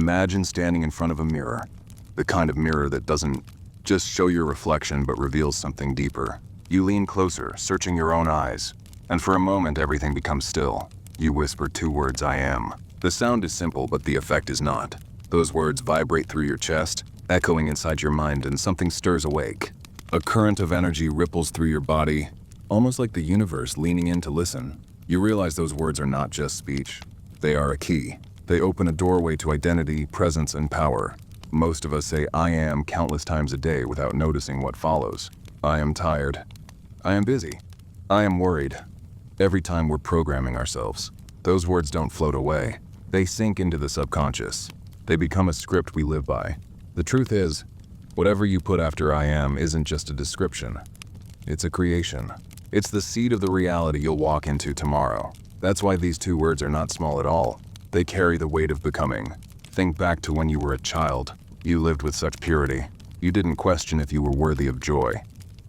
Imagine standing in front of a mirror, the kind of mirror that doesn't just show your reflection but reveals something deeper. You lean closer, searching your own eyes, and for a moment everything becomes still. You whisper 2 words, I am. The sound is simple, but the effect is not. Those words vibrate through your chest, echoing inside your mind, and something stirs awake. A current of energy ripples through your body, almost like the universe leaning in to listen. You realize those words are not just speech. They are a key. They open a doorway to identity, presence, and power. Most of us say I am countless times a day without noticing what follows. I am tired. I am busy. I am worried. Every time we're programming ourselves, those words don't float away. They sink into the subconscious. They become a script we live by. The truth is, whatever you put after I am isn't just a description. It's a creation. It's the seed of the reality you'll walk into tomorrow. That's why these 2 words are not small at all. They carry the weight of becoming. Think back to when you were a child. You lived with such purity. You didn't question if you were worthy of joy.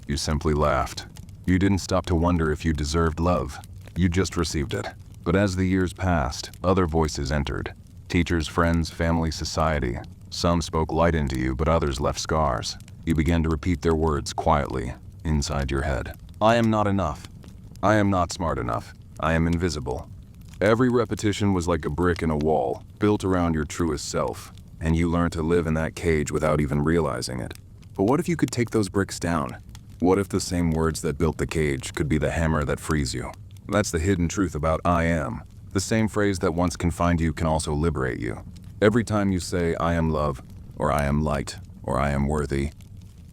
You simply laughed. You didn't stop to wonder if you deserved love. You just received it. But as the years passed, other voices entered. Teachers, friends, family, society. Some spoke light into you, but others left scars. You began to repeat their words quietly, inside your head. I am not enough. I am not smart enough. I am invisible. Every repetition was like a brick in a wall, built around your truest self, and you learned to live in that cage without even realizing it. But what if you could take those bricks down? What if the same words that built the cage could be the hammer that frees you? That's the hidden truth about I am. The same phrase that once confined you can also liberate you. Every time you say I am love, or I am light, or I am worthy,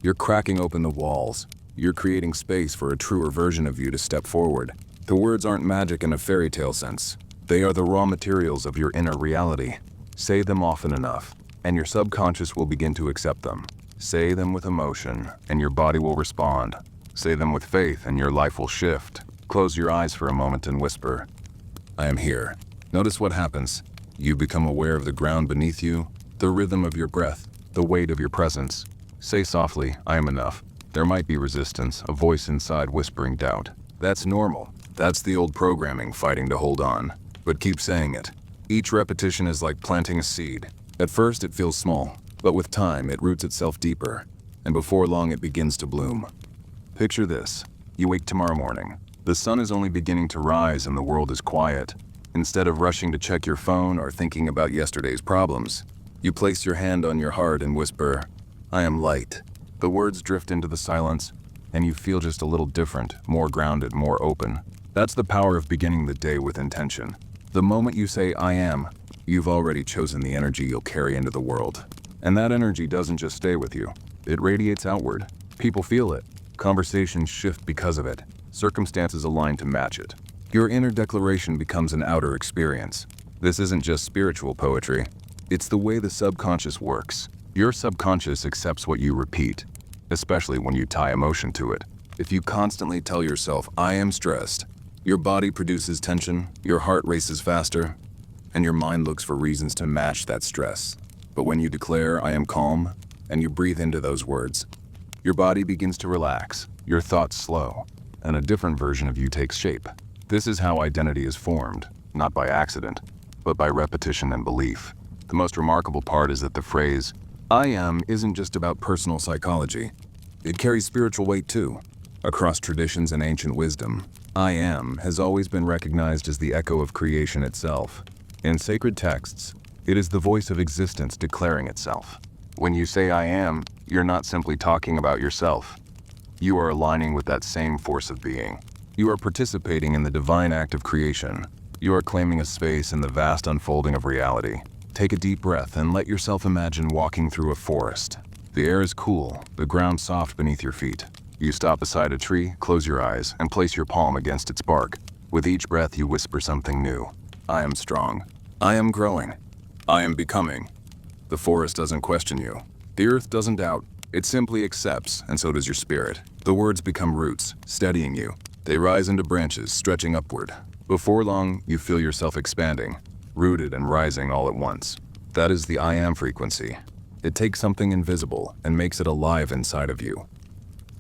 you're cracking open the walls. You're creating space for a truer version of you to step forward. The words aren't magic in a fairy tale sense. They are the raw materials of your inner reality. Say them often enough, and your subconscious will begin to accept them. Say them with emotion, and your body will respond. Say them with faith, and your life will shift. Close your eyes for a moment and whisper, I am here. Notice what happens. You become aware of the ground beneath you, the rhythm of your breath, the weight of your presence. Say softly, I am enough. There might be resistance, a voice inside whispering doubt. That's normal. That's the old programming fighting to hold on. But keep saying it. Each repetition is like planting a seed. At first it feels small, but with time it roots itself deeper, and before long it begins to bloom. Picture this. You wake tomorrow morning. The sun is only beginning to rise and the world is quiet. Instead of rushing to check your phone or thinking about yesterday's problems, you place your hand on your heart and whisper, I am light. The words drift into the silence, and you feel just a little different, more grounded, more open. That's the power of beginning the day with intention. The moment you say, I am, you've already chosen the energy you'll carry into the world. And that energy doesn't just stay with you. It radiates outward. People feel it. Conversations shift because of it. Circumstances align to match it. Your inner declaration becomes an outer experience. This isn't just spiritual poetry. It's the way the subconscious works. Your subconscious accepts what you repeat, especially when you tie emotion to it. If you constantly tell yourself, I am stressed, your body produces tension, your heart races faster, and your mind looks for reasons to match that stress. But when you declare, I am calm, and you breathe into those words, your body begins to relax, your thoughts slow, and a different version of you takes shape. This is how identity is formed, not by accident, but by repetition and belief. The most remarkable part is that the phrase, I am, isn't just about personal psychology. It carries spiritual weight too. Across traditions and ancient wisdom, I am has always been recognized as the echo of creation itself. In sacred texts, it is the voice of existence declaring itself. When you say I am, you're not simply talking about yourself. You are aligning with that same force of being. You are participating in the divine act of creation. You are claiming a space in the vast unfolding of reality. Take a deep breath and let yourself imagine walking through a forest. The air is cool, the ground soft beneath your feet. You stop beside a tree, close your eyes, and place your palm against its bark. With each breath you whisper something new. I am strong. I am growing. I am becoming. The forest doesn't question you. The earth doesn't doubt. It simply accepts, and so does your spirit. The words become roots, steadying you. They rise into branches, stretching upward. Before long, you feel yourself expanding, rooted and rising all at once. That is the I am frequency. It takes something invisible and makes it alive inside of you.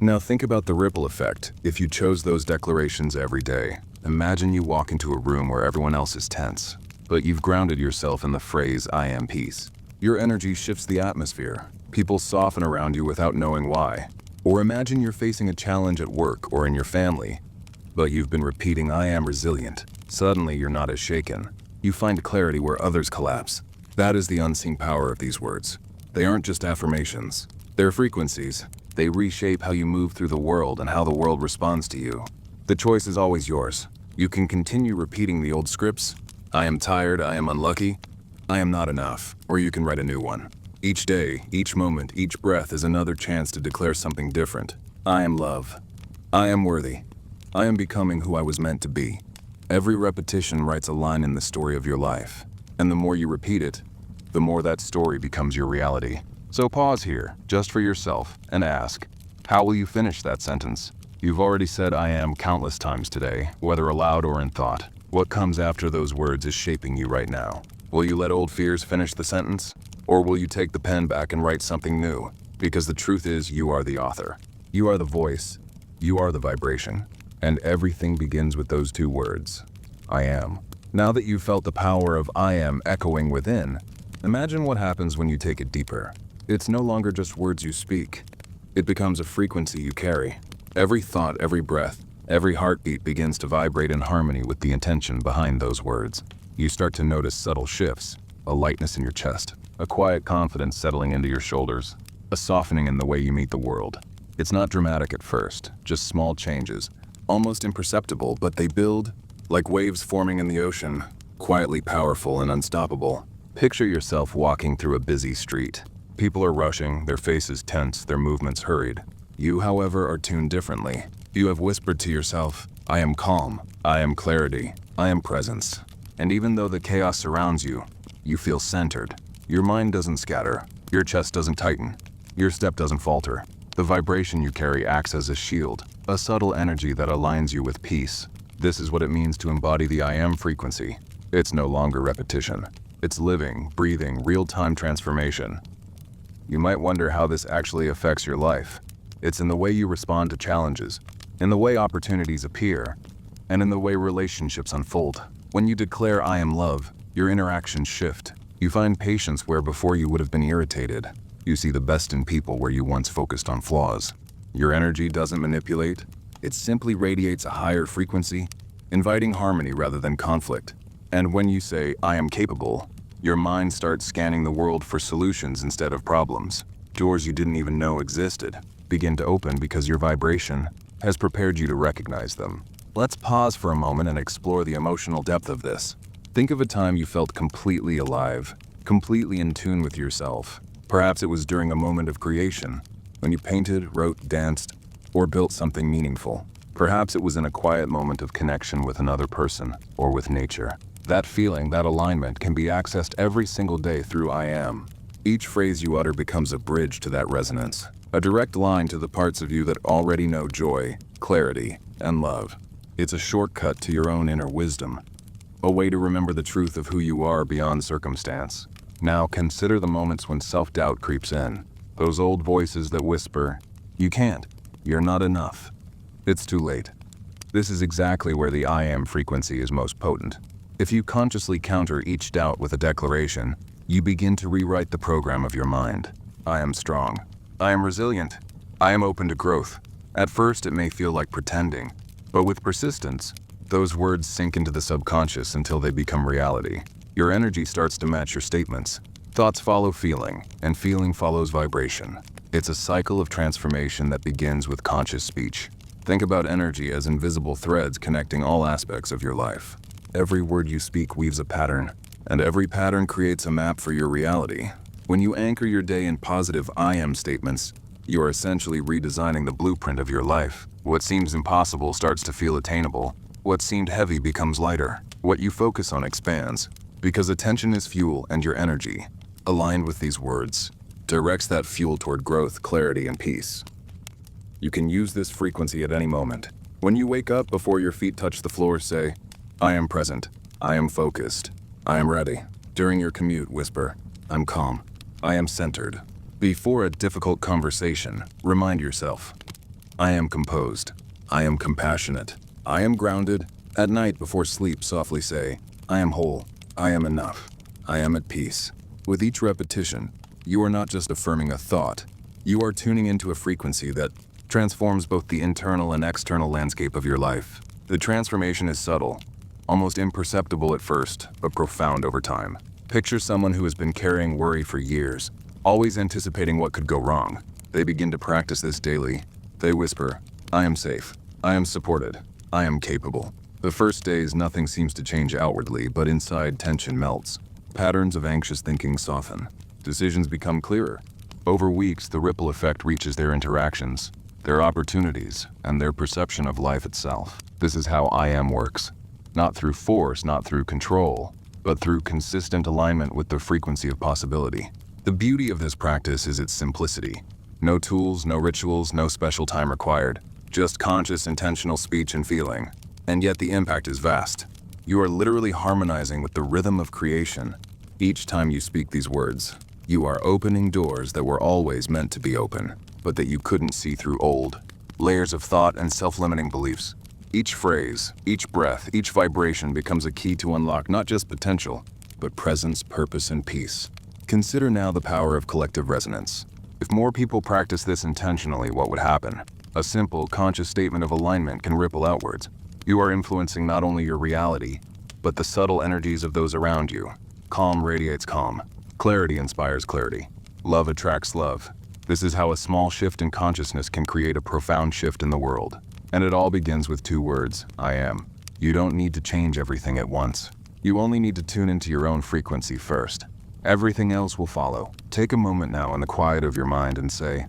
Now think about the ripple effect if you chose those declarations every day. Imagine you walk into a room where everyone else is tense, but you've grounded yourself in the phrase I am peace. Your energy shifts the atmosphere. People soften around you without knowing why. Or imagine you're facing a challenge at work or in your family, but you've been repeating, "I am resilient." Suddenly, you're not as shaken. You find clarity where others collapse. That is the unseen power of these words. They aren't just affirmations. They're frequencies. They reshape how you move through the world and how the world responds to you. The choice is always yours. You can continue repeating the old scripts. "I am tired, I am unlucky, I am not enough," or you can write a new one. Each day, each moment, each breath is another chance to declare something different. I am love. I am worthy. I am becoming who I was meant to be. Every repetition writes a line in the story of your life. And the more you repeat it, the more that story becomes your reality. So pause here, just for yourself, and ask, how will you finish that sentence? You've already said "I am" countless times today, whether aloud or in thought. What comes after those words is shaping you right now. Will you let old fears finish the sentence? Or will you take the pen back and write something new? Because the truth is, you are the author. You are the voice. You are the vibration. And everything begins with those two words, I am. Now that you've felt the power of I am echoing within, imagine what happens when you take it deeper. It's no longer just words you speak. It becomes a frequency you carry. Every thought, every breath, every heartbeat begins to vibrate in harmony with the intention behind those words. You start to notice subtle shifts, a lightness in your chest, a quiet confidence settling into your shoulders, a softening in the way you meet the world. It's not dramatic at first, just small changes, almost imperceptible, but they build like waves forming in the ocean, quietly powerful and unstoppable. Picture yourself walking through a busy street. People are rushing, their faces tense, their movements hurried. You, however, are tuned differently. You have whispered to yourself, I am calm, I am clarity, I am presence. And even though the chaos surrounds you, you feel centered. Your mind doesn't scatter, your chest doesn't tighten, your step doesn't falter. The vibration you carry acts as a shield, a subtle energy that aligns you with peace. This is what it means to embody the I am frequency. It's no longer repetition. It's living, breathing, real-time transformation. You might wonder how this actually affects your life. It's in the way you respond to challenges, in the way opportunities appear, and in the way relationships unfold. When you declare I am love, your interactions shift. You find patience where before you would have been irritated. You see the best in people where you once focused on flaws. Your energy doesn't manipulate. It simply radiates a higher frequency, inviting harmony rather than conflict. And when you say, I am capable, your mind starts scanning the world for solutions instead of problems. Doors you didn't even know existed begin to open because your vibration has prepared you to recognize them. Let's pause for a moment and explore the emotional depth of this. Think of a time you felt completely alive, completely in tune with yourself. Perhaps it was during a moment of creation, when you painted, wrote, danced, or built something meaningful. Perhaps it was in a quiet moment of connection with another person or with nature. That feeling, that alignment, can be accessed every single day through I am. Each phrase you utter becomes a bridge to that resonance, a direct line to the parts of you that already know joy, clarity, and love. It's a shortcut to your own inner wisdom, a way to remember the truth of who you are beyond circumstance. Now consider the moments when self-doubt creeps in, those old voices that whisper, you can't, you're not enough. It's too late. This is exactly where the I am frequency is most potent. If you consciously counter each doubt with a declaration, you begin to rewrite the program of your mind. I am strong. I am resilient. I am open to growth. At first, it may feel like pretending, but with persistence, those words sink into the subconscious until they become reality. Your energy starts to match your statements. Thoughts follow feeling, and feeling follows vibration. It's a cycle of transformation that begins with conscious speech. Think about energy as invisible threads connecting all aspects of your life. Every word you speak weaves a pattern, and every pattern creates a map for your reality. When you anchor your day in positive I am statements, you are essentially redesigning the blueprint of your life. What seems impossible starts to feel attainable. What seemed heavy becomes lighter. What you focus on expands. Because attention is fuel, and your energy, aligned with these words, directs that fuel toward growth, clarity, and peace. You can use this frequency at any moment. When you wake up, before your feet touch the floor, say, I am present. I am focused. I am ready. During your commute, whisper, I'm calm. I am centered. Before a difficult conversation, remind yourself, I am composed. I am compassionate. I am grounded. At night, before sleep, softly say, I am whole. I am enough. I am at peace. With each repetition, you are not just affirming a thought, you are tuning into a frequency that transforms both the internal and external landscape of your life. The transformation is subtle, almost imperceptible at first, but profound over time. Picture someone who has been carrying worry for years, always anticipating what could go wrong. They begin to practice this daily. They whisper, "I am safe. I am supported. I am capable." The first days, nothing seems to change outwardly, but inside tension melts. Patterns of anxious thinking soften. Decisions become clearer. Over weeks, the ripple effect reaches their interactions, their opportunities, and their perception of life itself. This is how I am works. Not through force, not through control, but through consistent alignment with the frequency of possibility. The beauty of this practice is its simplicity. No tools, no rituals, no special time required. Just conscious, intentional speech and feeling. And yet the impact is vast. You are literally harmonizing with the rhythm of creation. Each time you speak these words, you are opening doors that were always meant to be open, but that you couldn't see through old layers of thought and self-limiting beliefs. Each phrase, each breath, each vibration becomes a key to unlock not just potential, but presence, purpose, and peace. Consider now the power of collective resonance. If more people practice this intentionally, what would happen? A simple, conscious statement of alignment can ripple outwards. You are influencing not only your reality, but the subtle energies of those around you. Calm radiates calm. Clarity inspires clarity. Love attracts love. This is how a small shift in consciousness can create a profound shift in the world. And it all begins with 2 words, I am. You don't need to change everything at once. You only need to tune into your own frequency first. Everything else will follow. Take a moment now in the quiet of your mind and say,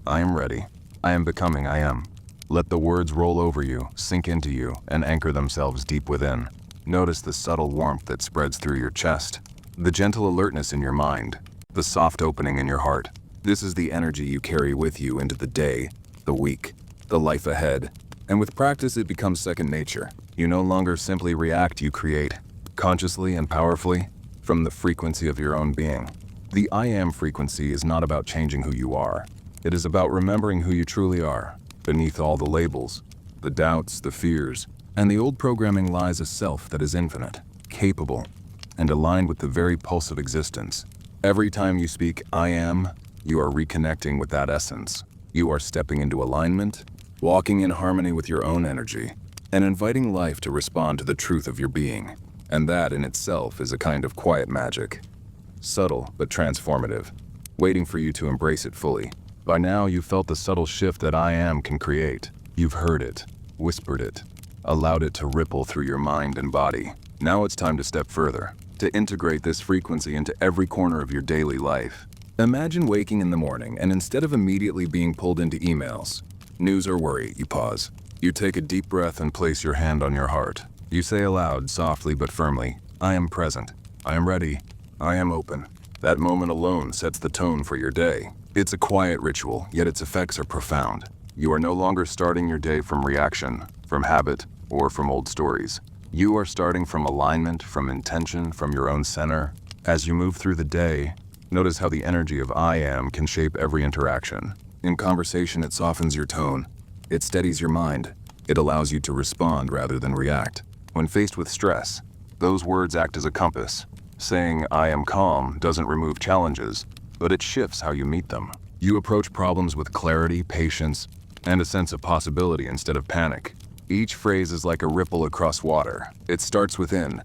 I am ready. I am becoming I am. Let the words roll over you, sink into you, and anchor themselves deep within. Notice the subtle warmth that spreads through your chest, the gentle alertness in your mind, the soft opening in your heart. This is the energy you carry with you into the day, the week, the life ahead. And with practice, it becomes second nature. You no longer simply react, you create, consciously and powerfully, from the frequency of your own being. The I am frequency is not about changing who you are. It is about remembering who you truly are. Beneath all the labels, the doubts, the fears, and the old programming lies a self that is infinite, capable, and aligned with the very pulse of existence. Every time you speak I am, you are reconnecting with that essence. You are stepping into alignment, walking in harmony with your own energy, and inviting life to respond to the truth of your being. And that in itself is a kind of quiet magic. Subtle but transformative, waiting for you to embrace it fully. By now, you've felt the subtle shift that I am can create. You've heard it, whispered it, allowed it to ripple through your mind and body. Now it's time to step further, to integrate this frequency into every corner of your daily life. Imagine waking in the morning and instead of immediately being pulled into emails, news or worry, you pause. You take a deep breath and place your hand on your heart. You say aloud, softly but firmly, I am present. I am ready. I am open. That moment alone sets the tone for your day. It's a quiet ritual, yet its effects are profound. You are no longer starting your day from reaction, from habit, or from old stories. You are starting from alignment, from intention, from your own center. As you move through the day, notice how the energy of I am can shape every interaction. In conversation, it softens your tone. It steadies your mind. It allows you to respond rather than react. When faced with stress, those words act as a compass. Saying I am calm doesn't remove challenges, but it shifts how you meet them. You approach problems with clarity, patience, and a sense of possibility instead of panic. Each phrase is like a ripple across water. It starts within,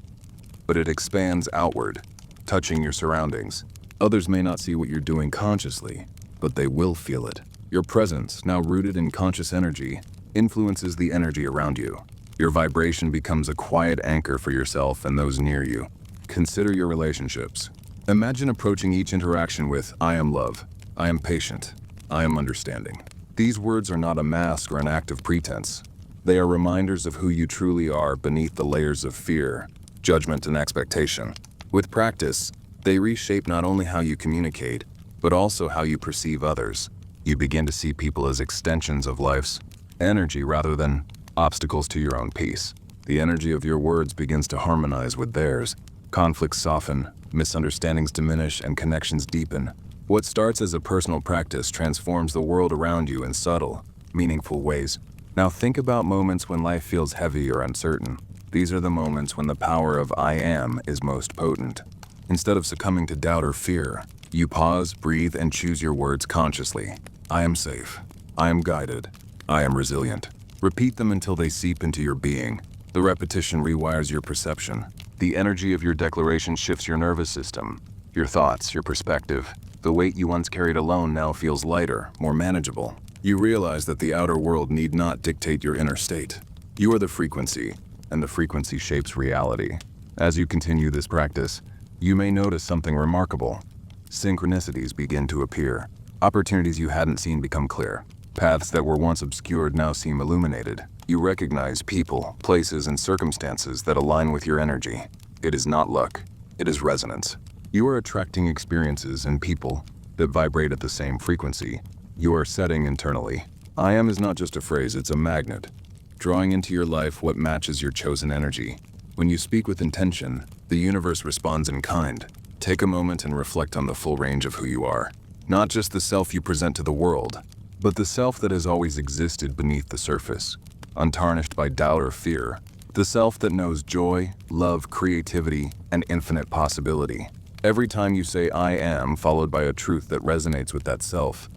but it expands outward, touching your surroundings. Others may not see what you're doing consciously, but they will feel it. Your presence, now rooted in conscious energy, influences the energy around you. Your vibration becomes a quiet anchor for yourself and those near you. Consider your relationships. Imagine approaching each interaction with, I am love, I am patient, I am understanding. These words are not a mask or an act of pretense. They are reminders of who you truly are beneath the layers of fear, judgment, and expectation. With practice, they reshape not only how you communicate, but also how you perceive others. You begin to see people as extensions of life's energy rather than obstacles to your own peace. The energy of your words begins to harmonize with theirs. Conflicts soften, misunderstandings diminish, and connections deepen. What starts as a personal practice transforms the world around you in subtle, meaningful ways. Now think about moments when life feels heavy or uncertain. These are the moments when the power of I am is most potent. Instead of succumbing to doubt or fear, you pause, breathe, and choose your words consciously. I am safe. I am guided. I am resilient. Repeat them until they seep into your being. The repetition rewires your perception. The energy of your declaration shifts your nervous system, your thoughts, your perspective. The weight you once carried alone now feels lighter, more manageable. You realize that the outer world need not dictate your inner state. You are the frequency, and the frequency shapes reality. As you continue this practice, you may notice something remarkable. Synchronicities begin to appear. Opportunities you hadn't seen become clear. Paths that were once obscured now seem illuminated. You recognize people, places, and circumstances that align with your energy. It is not luck. It is resonance. You are attracting experiences and people that vibrate at the same frequency. You are setting internally. I am is not just a phrase, it's a magnet, drawing into your life what matches your chosen energy. When you speak with intention, the universe responds in kind. Take a moment and reflect on the full range of who you are. Not just the self you present to the world, but the self that has always existed beneath the surface, untarnished by doubt or fear. The self that knows joy, love, creativity, and infinite possibility. Every time you say I am, followed by a truth that resonates with that self,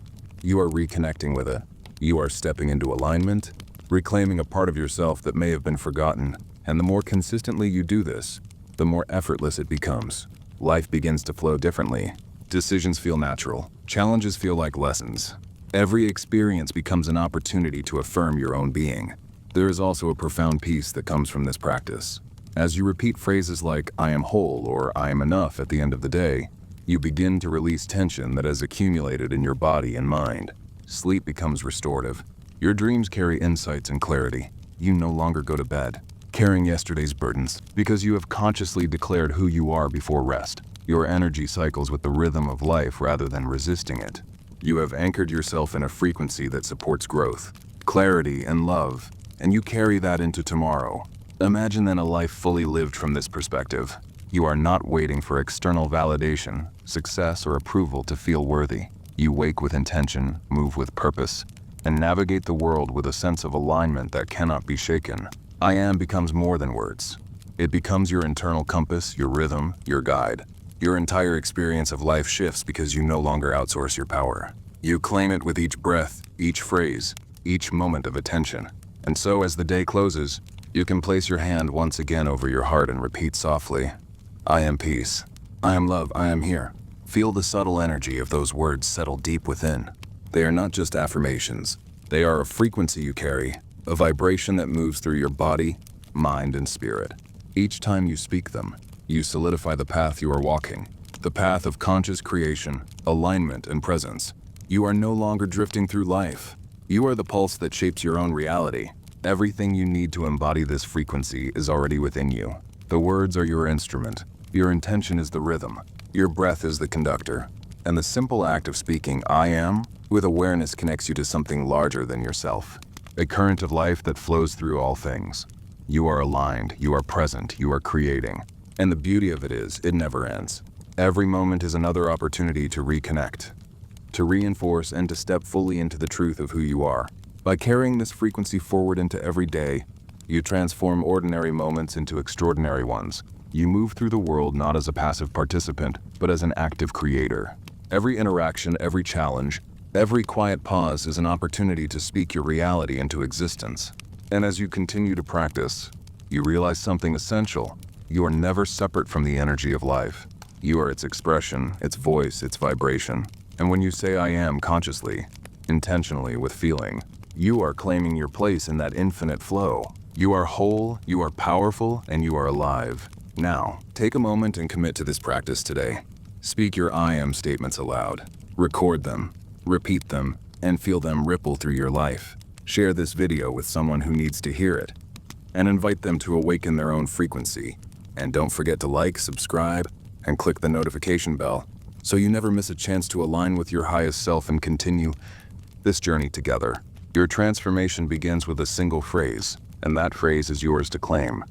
you are reconnecting with it. You are stepping into alignment, reclaiming a part of yourself that may have been forgotten. And the more consistently you do this, the more effortless it becomes. Life begins to flow differently. Decisions feel natural. Challenges feel like lessons. Every experience becomes an opportunity to affirm your own being. There is also a profound peace that comes from this practice. As you repeat phrases like, I am whole or I am enough at the end of the day, you begin to release tension that has accumulated in your body and mind. Sleep becomes restorative. Your dreams carry insights and clarity. You no longer go to bed carrying yesterday's burdens because you have consciously declared who you are before rest. Your energy cycles with the rhythm of life rather than resisting it. You have anchored yourself in a frequency that supports growth, clarity, and love, and you carry that into tomorrow. Imagine then a life fully lived from this perspective. You are not waiting for external validation, success, or approval to feel worthy. You wake with intention, move with purpose, and navigate the world with a sense of alignment that cannot be shaken. I am becomes more than words. It becomes your internal compass, your rhythm, your guide. Your entire experience of life shifts because you no longer outsource your power. You claim it with each breath, each phrase, each moment of attention. And so as the day closes, you can place your hand once again over your heart and repeat softly, I am peace. I am love. I am here. Feel the subtle energy of those words settle deep within. They are not just affirmations. They are a frequency you carry, a vibration that moves through your body, mind, and spirit. Each time you speak them, you solidify the path you are walking, the path of conscious creation, alignment, and presence. You are no longer drifting through life. You are the pulse that shapes your own reality. Everything you need to embody this frequency is already within you. The words are your instrument. Your intention is the rhythm. Your breath is the conductor. And the simple act of speaking I am with awareness connects you to something larger than yourself. A current of life that flows through all things. You are aligned, you are present, you are creating. And the beauty of it is, it never ends. Every moment is another opportunity to reconnect, to reinforce, and to step fully into the truth of who you are. By carrying this frequency forward into every day, you transform ordinary moments into extraordinary ones. You move through the world not as a passive participant, but as an active creator. Every interaction, every challenge, every quiet pause is an opportunity to speak your reality into existence. And as you continue to practice, you realize something essential. You are never separate from the energy of life. You are its expression, its voice, its vibration. And when you say I am consciously, intentionally, with feeling, you are claiming your place in that infinite flow. You are whole, you are powerful, and you are alive. Now, take a moment and commit to this practice today. Speak your I am statements aloud. Record them, repeat them, and feel them ripple through your life. Share this video with someone who needs to hear it, and invite them to awaken their own frequency. And don't forget to like, subscribe, and click the notification bell so you never miss a chance to align with your highest self and continue this journey together. Your transformation begins with a single phrase, and that phrase is yours to claim.